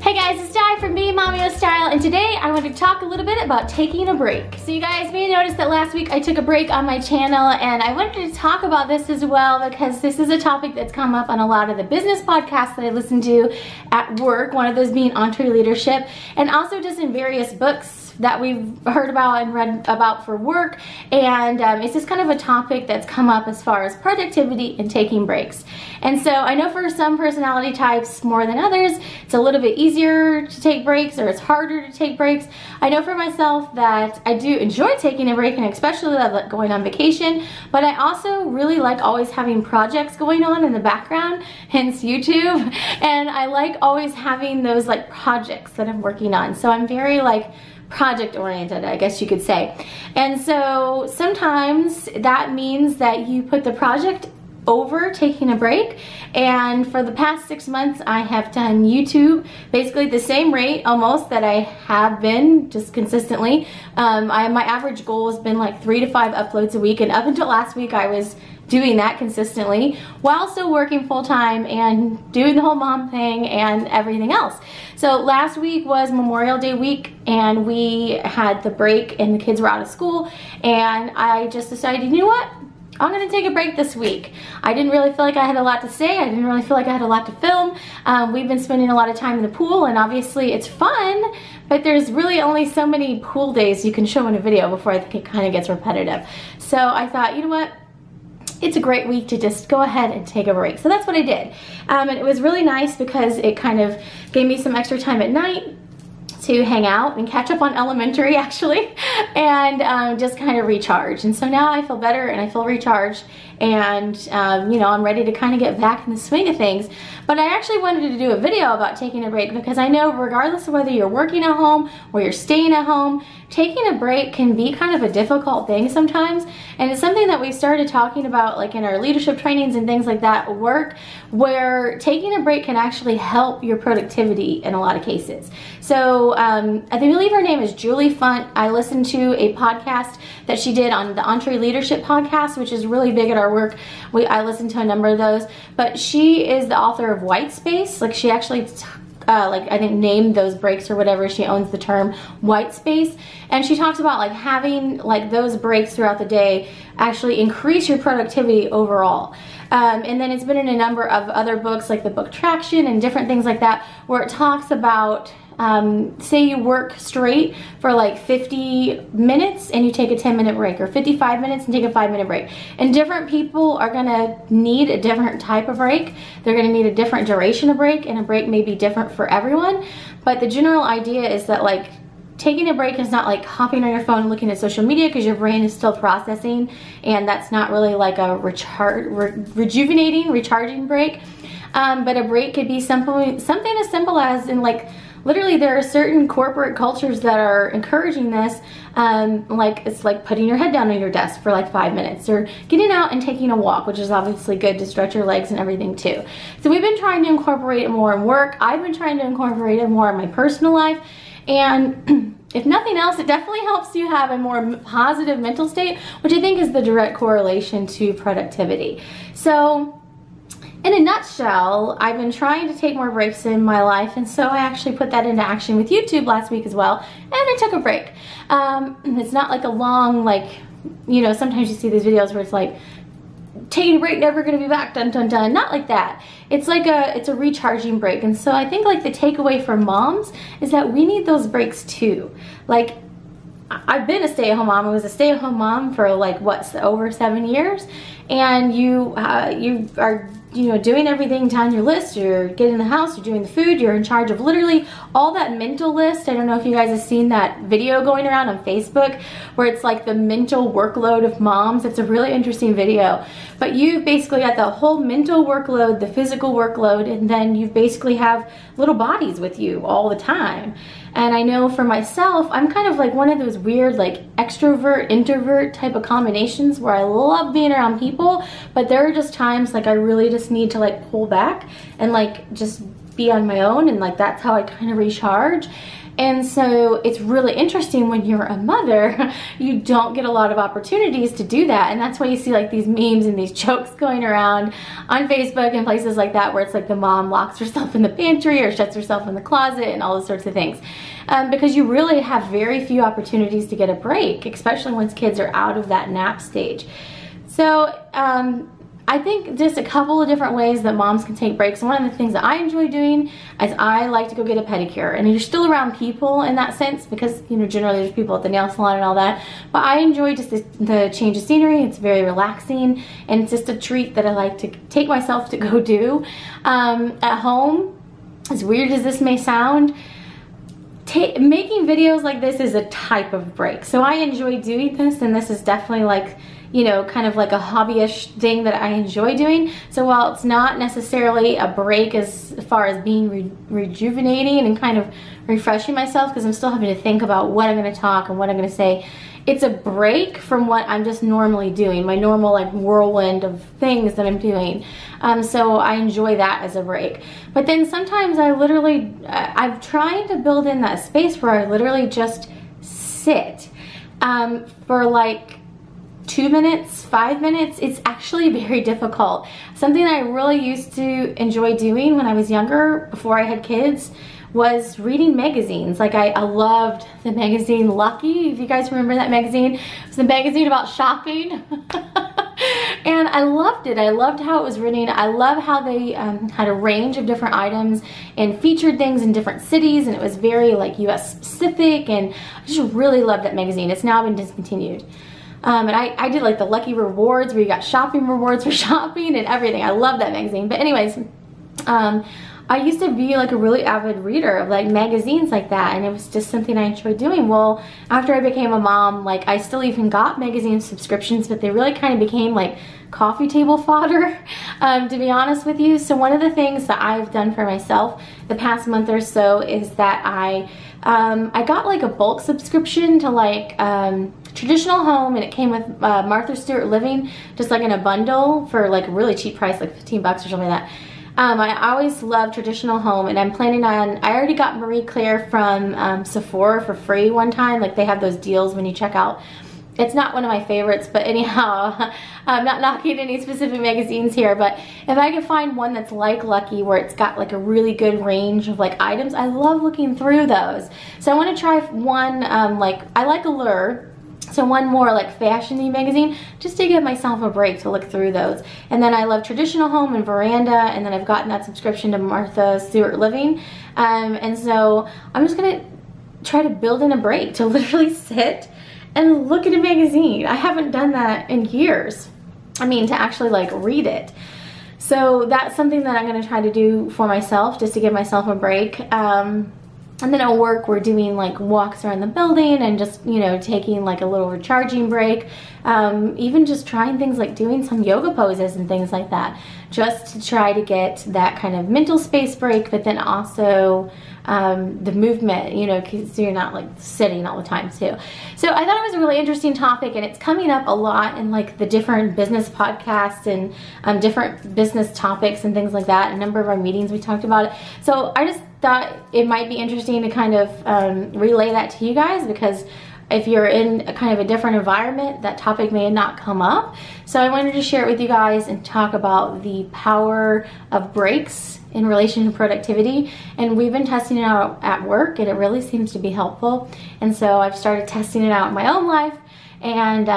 Hey guys, it's Di from BeingMommywithStyle, and today I want to talk a little bit about taking a break. So you guys may notice that last week I took a break on my channel, and I wanted to talk about this as well because this is a topic that's come up on a lot of the business podcasts that I listen to at work, one of those being EntreLeadership, and also just in various books that we've heard about and read about for work. And it's just kind of a topic that's come up as far as productivity and taking breaks. And so I know for some personality types more than others, it's a little bit easier to take breaks or it's harder to take breaks. I know for myself that I do enjoy taking a break, and especially like going on vacation, but I also really like always having projects going on in the background, hence YouTube. And I like always having those like projects that I'm working on. So I'm very like project oriented, I guess you could say. And so sometimes that means that you put the project over taking a break. And for the past 6 months I have done YouTube basically the same rate almost that I have been just consistently. My average goal has been like 3 to 5 uploads a week, and up until last week I was doing that consistently while still working full-time and doing the whole mom thing and everything else. So last week was Memorial Day week, and we had the break and the kids were out of school, and I just decided, you know what? I'm gonna take a break this week. I didn't really feel like I had a lot to say. I didn't really feel like I had a lot to film. We've been spending a lot of time in the pool, and obviously it's fun, but there's really only so many pool days you can show in a video before I think it kind of gets repetitive. So I thought, you know what? It's a great week to just go ahead and take a break. So that's what I did. And it was really nice because it kind of gave me some extra time at night to hang out and catch up on elementary actually, and just kind of recharge. And so now I feel better and I feel recharged, and you know, I'm ready to kind of get back in the swing of things. But I actually wanted to do a video about taking a break because I know regardless of whether you're working at home or you're staying at home, taking a break can be kind of a difficult thing sometimes. And it's something that we started talking about like in our leadership trainings and things like that at work, where taking a break can actually help your productivity in a lot of cases. So I believe her name is Julie Funt. I listened to a podcast that she did on the EntreLeadership podcast, which is really big at our work. I listened to a number of those, but she is the author of White Space. Like she actually like I think named those breaks or whatever. She owns the term white space, and she talks about like having like those breaks throughout the day actually increase your productivity overall. And then it's been in a number of other books like the book Traction and different things like that, where it talks about say you work straight for like 50 minutes and you take a 10-minute break, or 55 minutes and take a 5-minute break. And different people are gonna need a different type of break. They're gonna need a different duration of break, and a break may be different for everyone. But the general idea is that like taking a break is not like hopping on your phone and looking at social media, because your brain is still processing, and that's not really like a rejuvenating, recharging break. But a break could be something as simple as, in like, literally there are certain corporate cultures that are encouraging this, like it's like putting your head down on your desk for like 5 minutes, or getting out and taking a walk, which is obviously good to stretch your legs and everything too. So we've been trying to incorporate it more in work. I've been trying to incorporate it more in my personal life, and if nothing else, it definitely helps you have a more positive mental state, which I think is the direct correlation to productivity. So in a nutshell, I've been trying to take more breaks in my life, and so I actually put that into action with YouTube last week as well, and I took a break. It's not like a long, like, you know, sometimes you see these videos where it's like, taking a break, never gonna be back, dun dun dun. Not like that. It's like it's a recharging break. And so I think like the takeaway for moms is that we need those breaks too. Like, I've been a stay-at-home mom. I was a stay-at-home mom for like what, over 7 years, and you are, you know, doing everything down your list. You're getting the house, you're doing the food, you're in charge of literally all that mental list. I don't know if you guys have seen that video going around on Facebook where it's like the mental workload of moms. It's a really interesting video. But you've basically got the whole mental workload, the physical workload, and then you basically have little bodies with you all the time. And I know for myself, I'm kind of like one of those weird like extrovert, introvert type of combinations where I love being around people, but there are just times like I really just need to like pull back and like just be on my own, and like that's how I kind of recharge. And so it's really interesting when you're a mother, you don't get a lot of opportunities to do that. And that's why you see like these memes and these jokes going around on Facebook and places like that, where it's like the mom locks herself in the pantry or shuts herself in the closet and all those sorts of things. Because you really have very few opportunities to get a break, especially once kids are out of that nap stage. So I think just a couple of different ways that moms can take breaks. One of the things that I enjoy doing is I like to go get a pedicure. And you're still around people in that sense, because, you know, generally there's people at the nail salon and all that. But I enjoy just the change of scenery. It's very relaxing, and it's just a treat that I like to take myself to go do. At home, as weird as this may sound, making videos like this is a type of break. So I enjoy doing this, and this is definitely like, you know, kind of like a hobbyish thing that I enjoy doing. So while it's not necessarily a break as far as being rejuvenating and kind of refreshing myself, because I'm still having to think about what I'm going to talk and what I'm going to say, it's a break from what I'm just normally doing, my normal like whirlwind of things that I'm doing. So I enjoy that as a break. But then sometimes I'm trying to build in that space where I literally just sit for like 2 minutes, 5 minutes. It's actually very difficult. Something I really used to enjoy doing when I was younger, before I had kids, was reading magazines. Like I loved the magazine Lucky, if you guys remember that magazine. It was a magazine about shopping. And I loved it. I loved how it was written. I love how they had a range of different items and featured things in different cities, and it was very like US specific, and I just really loved that magazine. It's now been discontinued. And I did like the Lucky Rewards, where you got shopping rewards for shopping and everything. I love that magazine. But anyways, I used to be like a really avid reader of like magazines like that, and it was just something I enjoyed doing. Well, after I became a mom, like I still even got magazine subscriptions, but they really kind of became like coffee table fodder, to be honest with you. So one of the things that I've done for myself the past month or so is that I got like a bulk subscription to like Traditional Home, and it came with Martha Stewart Living, just like in a bundle for like a really cheap price, like 15 bucks or something like that. I always love Traditional Home, and I'm planning on, I already got Marie Claire from Sephora for free one time. Like they have those deals when you check out. It's not one of my favorites, but anyhow, I'm not knocking any specific magazines here, but if I could find one that's like Lucky, where it's got like a really good range of like items, I love looking through those. So I want to try one, like I like Allure. So one more like fashion-y magazine, just to give myself a break to look through those. And then I love Traditional Home and Veranda, and then I've gotten that subscription to Martha Stewart Living. And so I'm just gonna try to build in a break to literally sit and look at a magazine. I haven't done that in years. I mean, to actually like read it. So that's something that I'm gonna try to do for myself, just to give myself a break. And then at work, we're doing like walks around the building and just, you know, taking like a little recharging break. Even just trying things like doing some yoga poses and things like that, just to try to get that kind of mental space break, but then also the movement, you know, so you're not like sitting all the time too. So I thought it was a really interesting topic, and it's coming up a lot in like the different business podcasts and different business topics and things like that. A number of our meetings we talked about it. So I just thought it might be interesting to kind of relay that to you guys, because if you're in a kind of a different environment, that topic may not come up. So I wanted to share it with you guys and talk about the power of breaks in relation to productivity. And we've been testing it out at work, and it really seems to be helpful. And so I've started testing it out in my own life, and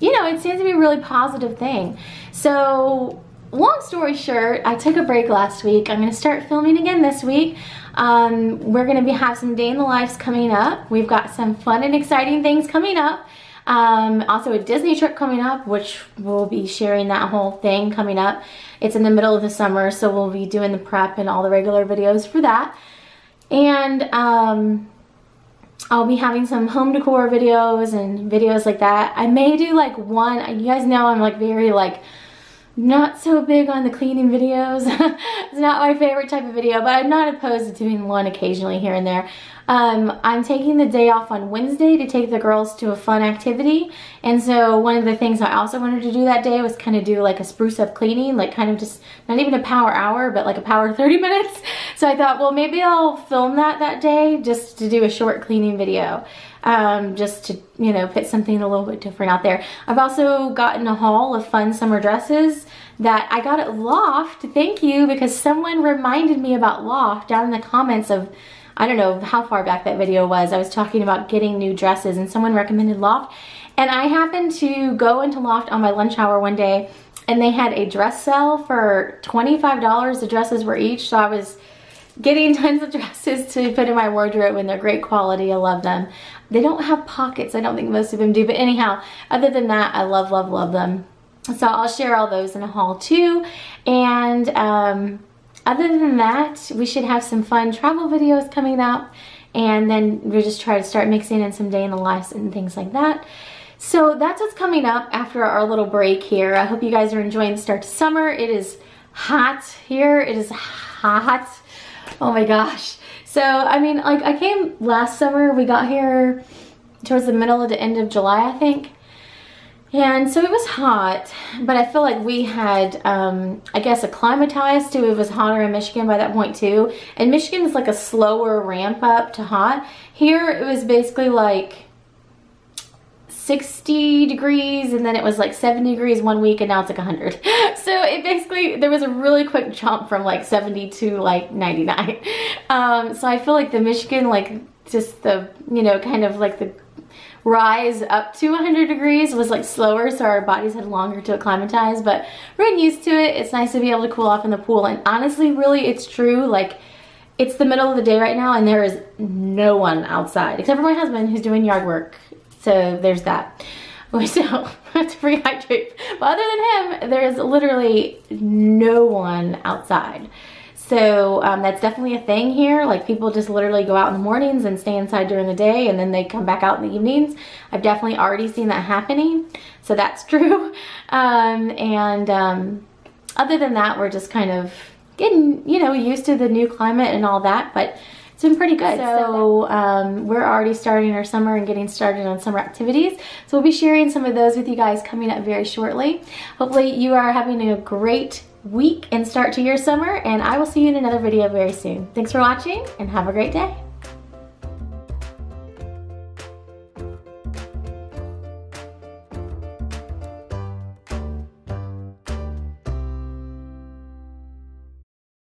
you know, it seems to be a really positive thing. So long story short, I took a break last week. I'm going to start filming again this week. We're going to have some day in the lives coming up. We've got some fun and exciting things coming up. Also a Disney trip coming up, which we'll be sharing that whole thing coming up. It's in the middle of the summer, so we'll be doing the prep and all the regular videos for that. And I'll be having some home decor videos and videos like that. I may do like one, you guys know I'm like very like not so big on the cleaning videos. It's not my favorite type of video, but I'm not opposed to doing one occasionally here and there. I'm taking the day off on Wednesday to take the girls to a fun activity. And so one of the things I also wanted to do that day was kind of do like a spruce up cleaning, like kind of just not even a power hour, but like a power 30 minutes. So I thought, well, maybe I'll film that day just to do a short cleaning video. Just to, you know, put something a little bit different out there. I've also gotten a haul of fun summer dresses that I got at Loft. Thank you, because someone reminded me about Loft down in the comments of, I don't know how far back that video was. I was talking about getting new dresses and someone recommended Loft. And I happened to go into Loft on my lunch hour one day and they had a dress sale for $25. The dresses were each, so I was getting tons of dresses to put in my wardrobe, and they're great quality. I love them. They don't have pockets. I don't think most of them do, but anyhow, other than that, I love, love, love them. So I'll share all those in a haul too. And other than that, we should have some fun travel videos coming up, and then we'll just try to start mixing in some day in the lives and things like that. So that's what's coming up after our little break here. I hope you guys are enjoying the start to summer. It is hot here. It is hot. Oh my gosh. So, I mean, like, I came last summer. We got here towards the middle of the end of July, I think. And so it was hot, but I feel like we had, I guess, acclimatized to it was hotter in Michigan by that point too. And Michigan is like a slower ramp up to hot. Here it was basically like 60 degrees, and then it was like 70 degrees one week, and now it's like 100. So it basically, there was a really quick jump from like 70 to like 99. So I feel like the Michigan, like just the, you know, kind of like the rise up to 100 degrees was like slower, so our bodies had longer to acclimatize, but we're getting used to it. It's nice to be able to cool off in the pool, and honestly, really, it's true. Like, it's the middle of the day right now, and there is no one outside except for my husband who's doing yard work. So there's that. So I have to rehydrate. But other than him, there's literally no one outside. So that's definitely a thing here. Like, people just literally go out in the mornings and stay inside during the day, and then they come back out in the evenings. I've definitely already seen that happening. So that's true. Other than that, we're just kind of getting, you know, used to the new climate and all that. But it's been pretty good. So we're already starting our summer and getting started on summer activities. So we'll be sharing some of those with you guys coming up very shortly. Hopefully you are having a great week and start to your summer, and I will see you in another video very soon. Thanks for watching and have a great day.